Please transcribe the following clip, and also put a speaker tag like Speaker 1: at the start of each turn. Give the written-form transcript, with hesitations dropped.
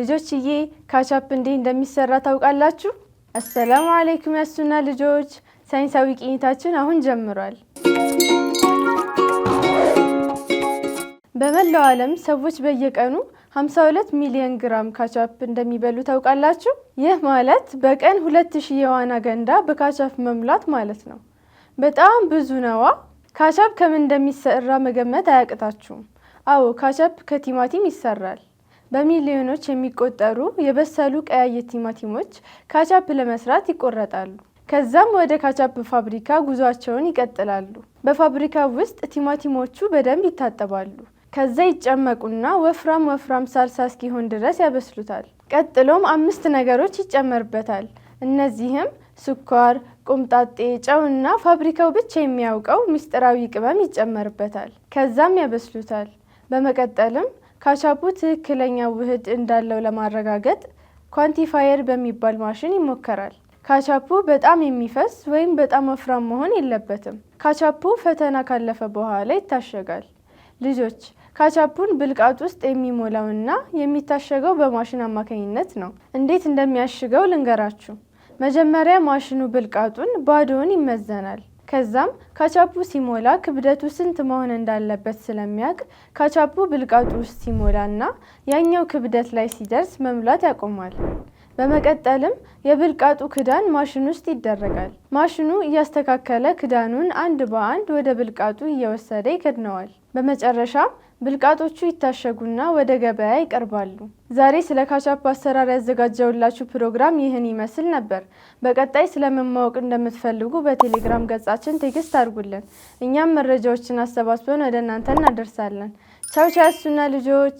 Speaker 1: ልጆችዬ ካቻፕ እንዴት እንደሚሰራ ታውቃላችሁ? አሰላሙ አለይኩም ያሱና ልጆች፣ ሳይንሳዊ ቅኝታችን አሁን ጀምሯል። በመላው ዓለም ሰዎች በየቀኑ 52 ሚሊዮን ግራም ካቻፕ እንደሚበሉ ታውቃላችሁ? ይህ ማለት በቀን 2000 የዋና ገንዳ በካቻፕ መሙላት ማለት ነው። በጣም ብዙ ነዋ። ካቻፕ ከምን እንደሚሰራ መገመት አያቅታችሁም? አዎ፣ ካቻፕ ከቲማቲም ይሰራል። በሚሊዮኖች የሚቆጠሩ የበሰሉ ቀያይ ቲማቲሞች ካቻፕ ለመስራት ይቆረጣሉ። ከዛም ወደ ካቻፕ ፋብሪካ ጉዟቸውን ይቀጥላሉ። በፋብሪካ ውስጥ ቲማቲሞቹ በደንብ ይታጠባሉ። ከዛ ይጨመቁና ወፍራም ሳልሳ እስኪሆን ድረስ ያበስሉታል። ቀጥሎም 5 ነገሮች ይጨመርበታል። እነዚህም ስኳር፣ ቆምጣጤ፣ ጨውና ፋብሪካው ብቻ የሚያውቀው ምስጢራዊ ቅመም ይጨመርበታል። ከዛም ያበስሉታል። በመቀጠልም ካቻፑ ትክክለኛ ውህድ እንዳለው ለማረጋገጥ ኳንቲፋየር በሚባል ማሽን ይሞከራል። ካቻፑ በጣም የሚፈስ ወይም በጣም ወፍራም መሆን የለበትም። ካቻፑ ፈተና ካለፈ በኋላ ይታሸጋል። ልጆች፣ ካቻፑን ብልቃጥ ውስጥ የሚሞላውና የሚታሸገው በማሽን አማካኝነት ነው። እንዴት እንደሚያሽገው ልንገራችሁ። መጀመሪያ ማሽኑ ብልቃጡን ባዶውን ይመዘናል። ከዛም ካቻፑ ሲሞላ ክብደቱ ስንት መሆን እንዳለበት ስለሚያውቅ ካቻፑ ብልቃጡ ውስጥ ሲሞላና ያኛው ክብደት ላይ ሲደርስ መሙላት ያቆማል። በመቀጠልም የብልቃጡ ክዳን ማሽኑ ውስጥ ይደረጋል። ማሽኑ እያስተካከለ ክዳኑን አንድ በአንድ ወደ ብልቃጡ እየወሰደ ይከድነዋል። በመጨረሻም ብልቃጦቹ ይታሸጉና ወደ ገበያ ይቀርባሉ። ዛሬ ስለ ካቻፕ አሰራር ያዘጋጀውላችሁ ፕሮግራም ይህን ይመስል ነበር። በቀጣይ ስለመማወቅ እንደምትፈልጉ በቴሌግራም ገጻችን ቴክስት አድርጉልን። እኛም መረጃዎችን አሰባስበን ወደ እናንተ እናደርሳለን። ቻው ቻው ያሱና ልጆች።